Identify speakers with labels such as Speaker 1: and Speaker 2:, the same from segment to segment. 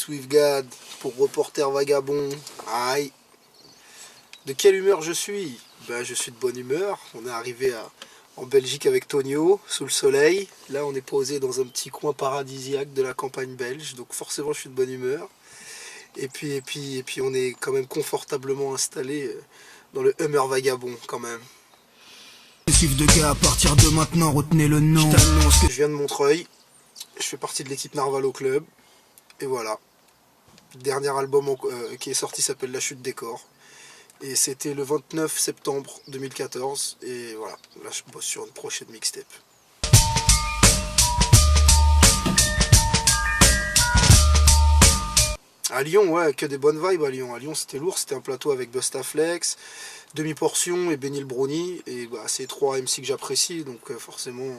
Speaker 1: Swiftgad pour Reporter Vagabond. Aïe. De quelle humeur je suis? Ben, je suis de bonne humeur. On est arrivé en Belgique avec Tonio, sous le soleil. Là, on est posé dans un petit coin paradisiaque de la campagne belge. Donc forcément, je suis de bonne humeur. Et puis, on est quand même confortablement installé dans le Hummer Vagabond quand même.
Speaker 2: De gars à partir de maintenant, retenez le nom.
Speaker 1: Je t'annonce que je viens de Montreuil. Je fais partie de l'équipe Narvalo Club. Et voilà. Le dernier album qui est sorti s'appelle La Chute des Corps. Et c'était le 29 septembre 2014. Et voilà, là je bosse sur une prochaine mixtape. À Lyon, ouais, que des bonnes vibes à Lyon. À Lyon, c'était lourd, c'était un plateau avec Bustaflex, Demi-Portion et Benny le Brownie. Et bah, c'est trois MC que j'apprécie, donc forcément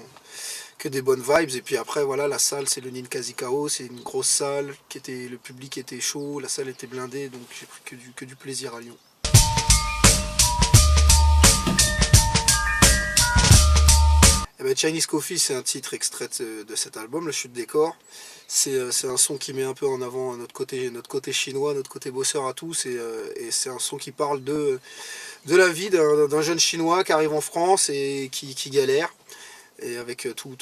Speaker 1: que des bonnes vibes. Et puis après, voilà, la salle, c'est le Ninkasi Chaos, c'est une grosse salle, le public était chaud, la salle était blindée, donc j'ai pris que du plaisir à Lyon. Et ben, Chinese Coffee, c'est un titre extrait de cet album, La Chute des Corps. C'est un son qui met un peu en avant notre côté chinois, notre côté bosseur à tous. Et c'est un son qui parle de la vie d'un jeune chinois qui arrive en France et qui galère. Et avec tout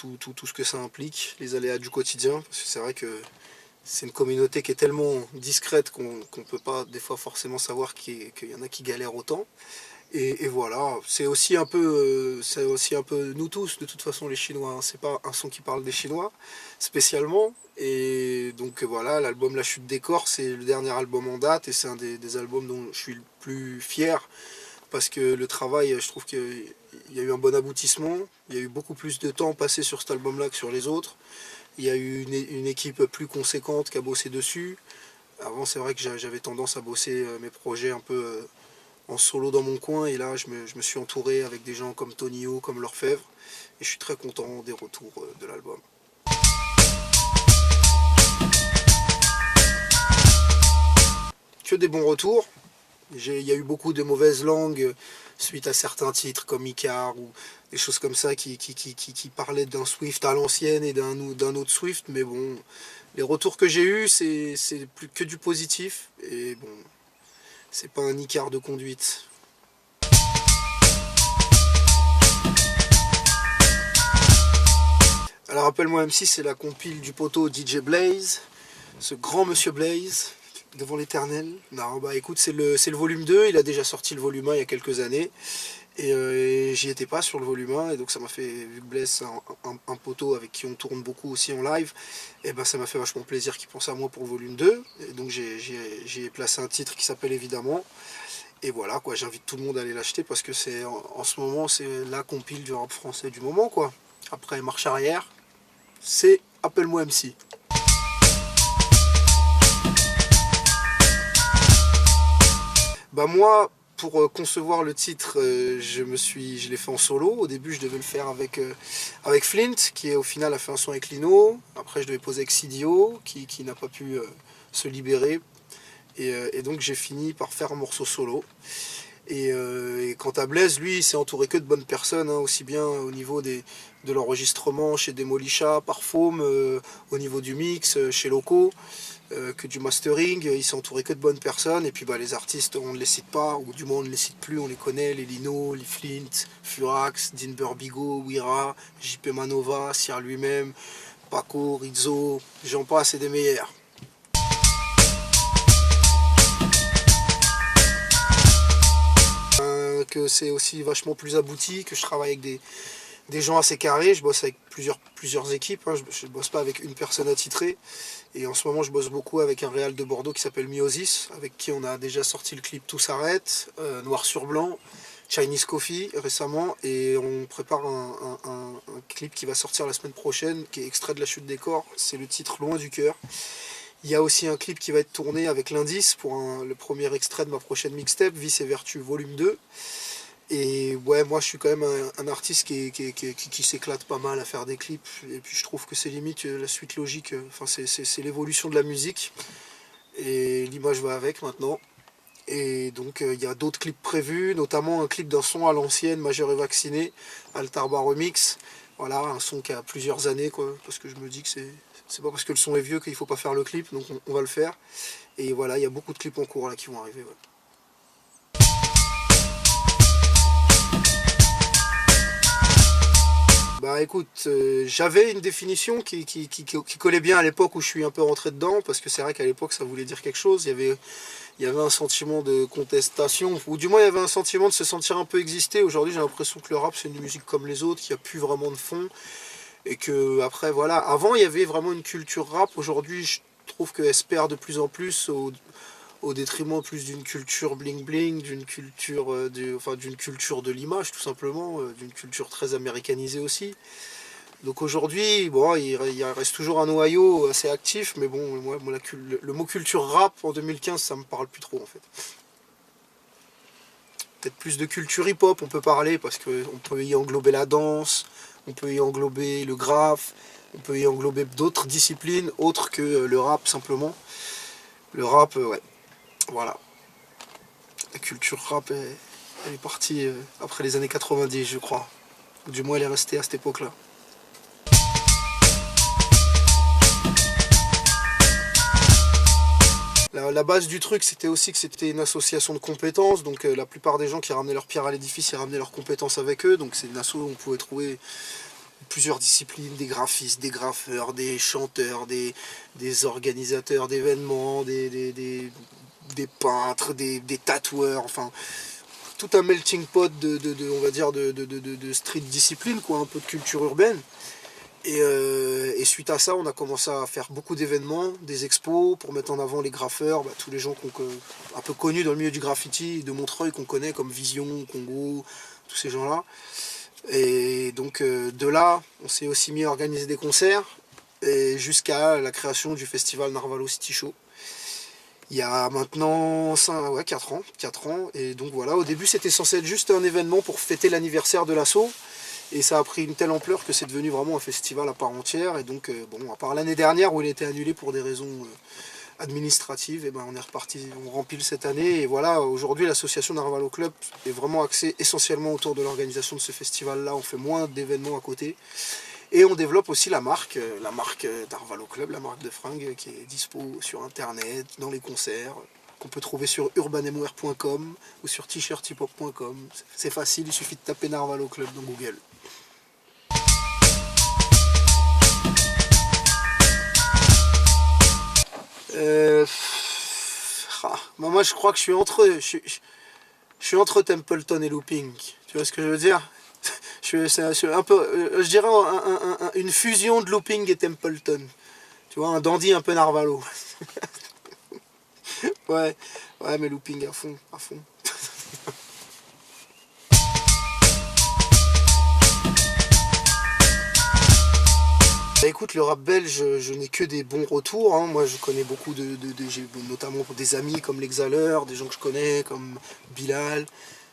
Speaker 1: ce que ça implique, les aléas du quotidien. Parce que c'est vrai que c'est une communauté qui est tellement discrète qu'on ne peut pas des fois forcément savoir qu'il y en a qui galèrent autant. Et voilà, c'est aussi un peu nous tous, de toute façon les Chinois, hein. C'est pas un son qui parle des Chinois, spécialement. Et donc voilà, l'album La Chute des Corps, c'est le dernier album en date, et c'est un des albums dont je suis le plus fier, parce que le travail, je trouve qu'il y a eu un bon aboutissement, il y a eu beaucoup plus de temps passé sur cet album-là que sur les autres. Il y a eu une équipe plus conséquente qui a bossé dessus. Avant, c'est vrai que j'avais tendance à bosser mes projets un peu en solo dans mon coin, et là je me suis entouré avec des gens comme Tonio, comme L'Orfèvre, et je suis très content des retours de l'album. Que des bons retours. Il y a eu beaucoup de mauvaises langues suite à certains titres comme Icar ou des choses comme ça qui parlaient d'un Swift à l'ancienne et d'un autre Swift, mais bon, les retours que j'ai eus, c'est plus que du positif, et bon, c'est pas un Icar de conduite. Alors Appelle-moi MC, c'est la compile du poteau DJ Blaze, ce grand monsieur Blaze, devant l'éternel. Non, bah écoute, c'est le volume 2, il a déjà sorti le volume 1 il y a quelques années, et j'y étais pas sur le volume 1, et donc ça m'a fait, vu que Blaze c'est un poteau avec qui on tourne beaucoup aussi en live, et ben ça m'a fait vachement plaisir qu'il pense à moi pour le volume 2, et donc j'ai placé un titre qui s'appelle Évidemment. Et voilà, quoi, j'invite tout le monde à aller l'acheter, parce que c'est en ce moment, c'est la compile du rap français du moment, quoi. Après Marche Arrière, c'est Appelle-moi MC. Bah moi, pour concevoir le titre, je l'ai fait en solo. Au début, je devais le faire avec Flint, qui au final a fait un son avec Lino. Après, je devais poser avec Sidio, qui n'a pas pu se libérer. Et donc j'ai fini par faire un morceau solo. Et quant à Blaise, lui, il s'est entouré que de bonnes personnes, hein, aussi bien au niveau de l'enregistrement chez Demolisha, Parfum, au niveau du mix chez Loco, que du mastering. Il s'est entouré que de bonnes personnes. Et puis bah, les artistes, on ne les cite pas, ou du moins on ne les cite plus, on les connaît, les Lino, les Flint, Furax, Dean Burbigo, Wira, JP Manova, Sir lui-même, Paco, Rizzo, j'en passe et des meilleurs. Que c'est aussi vachement plus abouti, que je travaille avec des gens assez carrés, je bosse avec plusieurs équipes, hein. Je bosse pas avec une personne attitrée, et en ce moment je bosse beaucoup avec un réal de Bordeaux qui s'appelle Miosis, avec qui on a déjà sorti le clip Tout s'arrête, Noir sur Blanc, Chinese Coffee récemment, et on prépare un clip qui va sortir la semaine prochaine, qui est extrait de La Chute des Corps, c'est le titre Loin du cœur. Il y a aussi un clip qui va être tourné avec l'Indice pour le premier extrait de ma prochaine mixtape, Vice et Vertu volume 2. Et ouais, moi je suis quand même un artiste qui s'éclate pas mal à faire des clips. Et puis je trouve que c'est limite la suite logique, enfin c'est l'évolution de la musique. Et l'image va avec maintenant. Et donc il y a d'autres clips prévus, notamment un clip d'un son à l'ancienne, Majeur et Vacciné, Altarba Remix. Voilà, un son qui a plusieurs années, quoi, parce que je me dis que C'est pas parce que le son est vieux qu'il faut pas faire le clip, donc on va le faire. Et voilà, il y a beaucoup de clips en cours là qui vont arriver. Ouais. Bah écoute, j'avais une définition qui collait bien à l'époque où je suis un peu rentré dedans, parce que c'est vrai qu'à l'époque ça voulait dire quelque chose, il y avait un sentiment de contestation, ou du moins il y avait un sentiment de se sentir un peu exister. Aujourd'hui j'ai l'impression que le rap c'est une musique comme les autres, qu'il n'y a plus vraiment de fond, et que après voilà, avant il y avait vraiment une culture rap, aujourd'hui je trouve qu'elle se perd de plus en plus au détriment plus d'une culture bling bling, d'une culture, d'une culture de l'image tout simplement, d'une culture très américanisée aussi. Donc aujourd'hui, bon, il reste toujours un noyau assez actif, mais bon, moi, le mot culture rap en 2015, ça me parle plus trop en fait. Peut-être plus de culture hip-hop, on peut parler, parce qu'on peut y englober la danse, on peut y englober le graphe, on peut y englober d'autres disciplines autres que le rap simplement. Le rap, ouais. Voilà. La culture rap, elle est partie après les années 90, je crois. Ou du moins, elle est restée à cette époque-là. La base du truc, c'était aussi que c'était une association de compétences. Donc la plupart des gens qui ramenaient leur pierre à l'édifice, ils ramenaient leurs compétences avec eux. Donc c'est une asso où on pouvait trouver plusieurs disciplines, des graphistes, des graffeurs, des chanteurs, des organisateurs d'événements, des peintres, des tatoueurs, enfin tout un melting pot on va dire de street discipline, quoi, un peu de culture urbaine. Et suite à ça, on a commencé à faire beaucoup d'événements, des expos pour mettre en avant les graffeurs, tous les gens un peu connus dans le milieu du graffiti, de Montreuil qu'on connaît comme Vision, Congo, tous ces gens-là. Et donc de là, on s'est aussi mis à organiser des concerts, et jusqu'à la création du festival Narvalo City Show. Il y a maintenant 4 ans. Et donc voilà, au début c'était censé être juste un événement pour fêter l'anniversaire de l'asso. Et ça a pris une telle ampleur que c'est devenu vraiment un festival à part entière. Et donc, bon, à part l'année dernière où il a été annulé pour des raisons administratives, et ben on est reparti, on rempile cette année. Et voilà, aujourd'hui l'association Narvalo Club est vraiment axée essentiellement autour de l'organisation de ce festival-là. On fait moins d'événements à côté. Et on développe aussi la marque Narvalo Club, la marque de fringues qui est dispo sur internet, dans les concerts, qu'on peut trouver sur urbanemwear.com ou sur t-shirthiphop.com. C'est facile, il suffit de taper Narvalo Club dans Google. Moi je crois que je suis entre Templeton et Looping. Tu vois ce que je veux dire? C'est un peu, je dirais une fusion de Looping et Templeton. Tu vois, un dandy un peu Narvalo. Ouais, mais Looping à fond. Bah écoute, le rap belge, je n'ai que des bons retours, hein. Moi je connais beaucoup j'ai notamment des amis comme l'Exhaleur, des gens que je connais comme Bilal,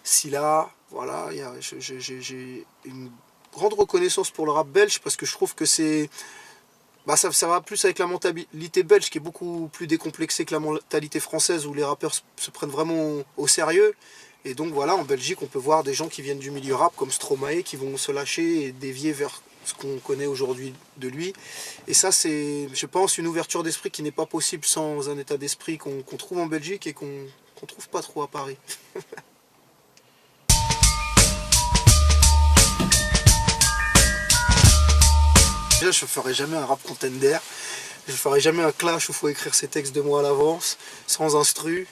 Speaker 1: Silla, voilà, j'ai une grande reconnaissance pour le rap belge parce que je trouve que c'est... ça va plus avec la mentalité belge qui est beaucoup plus décomplexée que la mentalité française où les rappeurs se prennent vraiment au sérieux. Et donc voilà, en Belgique on peut voir des gens qui viennent du milieu rap comme Stromae qui vont se lâcher et dévier vers ce qu'on connaît aujourd'hui de lui. Et ça c'est, je pense, une ouverture d'esprit qui n'est pas possible sans un état d'esprit qu'on trouve en Belgique et qu'on trouve pas trop à Paris. Déjà, je ne ferai jamais un rap contender, je ne ferai jamais un clash où il faut écrire ses textes 2 mois à l'avance, sans instru.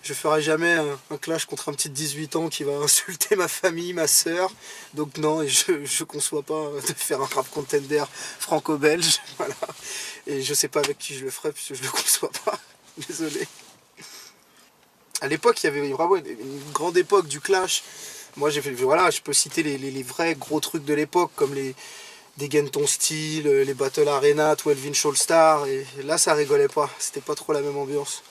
Speaker 1: Je ne ferai jamais un clash contre un petit de 18 ans qui va insulter ma famille, ma soeur. Donc non, et je ne conçois pas de faire un rap contender franco-belge. Voilà. Et je ne sais pas avec qui je le ferai, puisque je ne le conçois pas. Désolé. À l'époque, il y avait vraiment une grande époque du clash. Moi, je peux citer les vrais gros trucs de l'époque, comme des Gain Ton Style, les Battle Arena, 12 Inch All Star, et là ça rigolait pas, c'était pas trop la même ambiance.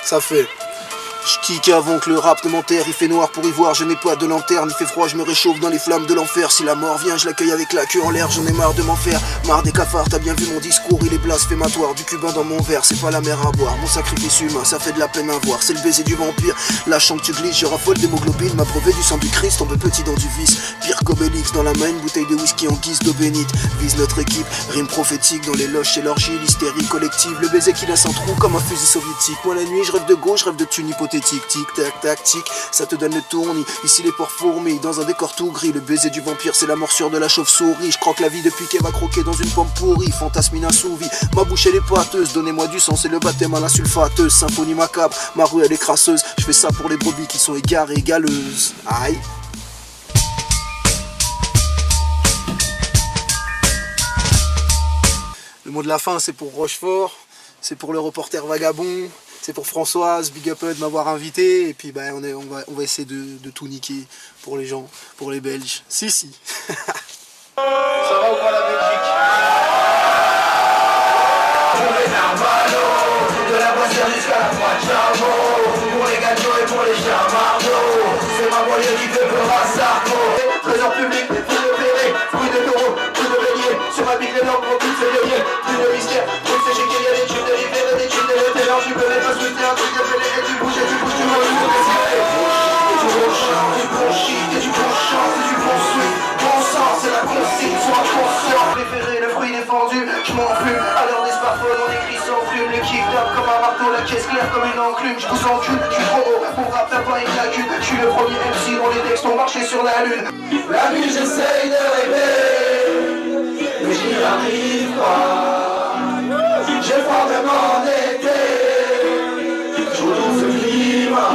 Speaker 1: Ça fait
Speaker 2: Je kick avant que le rap ne m'enterre. Il fait noir pour y voir, je n'ai pas de lanterne. Il fait froid, je me réchauffe dans les flammes de l'enfer. Si la mort vient, je l'accueille avec la queue en l'air. J'en ai marre de m'en faire, marre des cafards. T'as bien vu mon discours, il est blasphématoire. Du cubain dans mon verre, c'est pas la mer à boire. Mon sacrifice humain, ça fait de la peine à voir. C'est le baiser du vampire, lâchant que tu glisses. Je raffole d'hémoglobine, m'abreuver du sang du Christ. Tombe petit dans du vice, pire qu'Obélix dans la main. Une bouteille de whisky en guise d'eau bénite. Vise notre équipe, rime prophétique dans les loges chez l'orgie. L'hystérie collective, le baiser qui laisse un trou comme un fusil soviétique. Moi la nuit, je rêve de gauche, je rêve de thunes hypothétiques. Tic tac tac tic, ça te donne le tournis. Ici les porcs fourmis, dans un décor tout gris. Le baiser du vampire, c'est la morsure de la chauve-souris. Je croque la vie depuis qu'elle va croquer dans une pomme pourrie. Fantasme inassouvi, ma bouche elle est pâteuse. Donnez-moi du sang, c'est le baptême à la sulfateuse. Symphonie macabre, ma rue elle est crasseuse. Je fais ça pour les brebis qui sont égarées et galeuses. Aïe. Le mot de la fin, c'est pour Rochefort, c'est pour le reporter vagabond, c'est pour Françoise, big up de m'avoir invité. Et puis bah, on va essayer de tout niquer pour les gens, pour les Belges. Si. Ça va ou pas la Belgique? De la voiture jusqu'à la croix de charbon. Pour les gâteaux et pour les charmardeaux. C'est ma moyenne qui fait peur à Sarko. Trésor public, fruit de péré, fruit de taureau, fruit de bélier. Sur ma pique les langues, mon but c'est lié. Plus de mystère, plus de chez qu'il y a des tubes de l'hiver et des tubes de l'été. Alors tu peux même pas souhaiter un truc de fêlé. Et tu bouges, tu bouges, tu bouges, tu bouges. Et du bon chant, du bon shit, et du bon chant, et du bon sweet. Bon sang, c'est la consigne, sois conscient. Préféré, le fruit défendu, je m'en fume. À l'heure des smartphones, on écrit sans plume. Le kick tape comme un marteau, la caisse claire comme une enclume. Je vous encule, je suis trop haut, mon rap n'a pas une lacune. Je suis le premier MC dont les textes ont marché sur la lune. La nuit j'essaye de rêver, mais j'y arrive pas. J'ai froid même en été, je retrouve ce climat.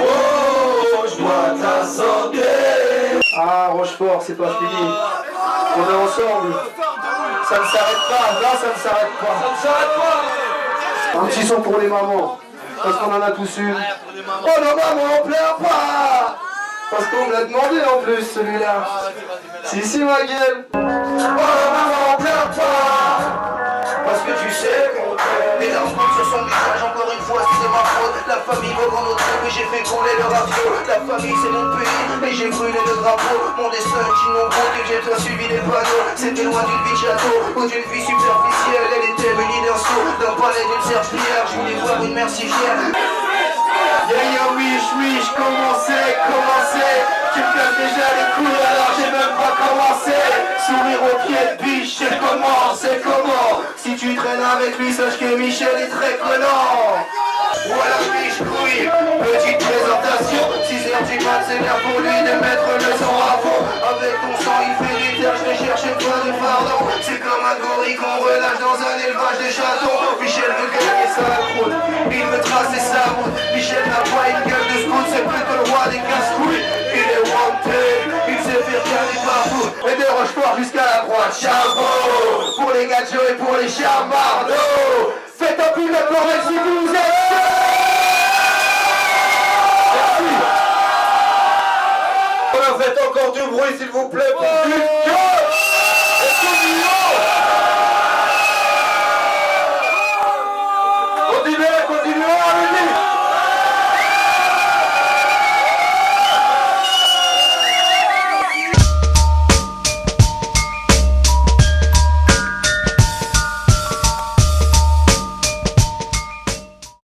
Speaker 2: Oh, je bois ta santé. Ah Rochefort, c'est pas fini. On est ensemble. Ça ne s'arrête pas, là ça ne s'arrête pas. Ça ne s'arrête pas. Un petit son pour les mamans, parce qu'on en a tous une. Oh non maman, on pleure pas. Parce qu'on me l'a demandé en plus celui-là. Si ma gueule. Oh non maman, on pleure pas. Parce que tu sais qu'on t'aime. Les larmes coulent sur son visage, encore une fois c'est ma faute. La famille me rend notre et j'ai fait couler le raffio. La famille c'est mon pays, et j'ai brûlé le drapeau. Mon destin est innombreux, que j'ai toi suivi les panneaux. C'était loin d'une vie de château, ou d'une vie superficielle. Elle était munie d'un seau, d'un palais, d'une serpillière. Je voulais voir une mère si fière. Yeah, wish, commencer. Tu me casses déjà les couilles alors j'ai même pas commencé. Sourire au pied de biche, c'est comment. Si tu traînes avec lui, sache que Michel est très collant. Voilà biche couille, petite présentation. 6h du mat, c'est l'heure pour lui de mettre le sang à fond. Avec ton sang il fait du terre, je vais chercher pas de pardon. C'est comme un gorille qu'on relâche dans un élevage de chatons. Michel veut gagner sa croûte, il veut tracer sa route. Michel n'a pas une gueule de scout, c'est plutôt le roi des casse-couilles. Il est wanted, il sait faire caler partout. Et de Rochefort jusqu'à la croix de charbon. Pour les gâteaux et pour les charmardeaux. Faites un peu de forêt si vous êtes. Merci. Faites encore du bruit s'il vous plaît pour Duc. Et tout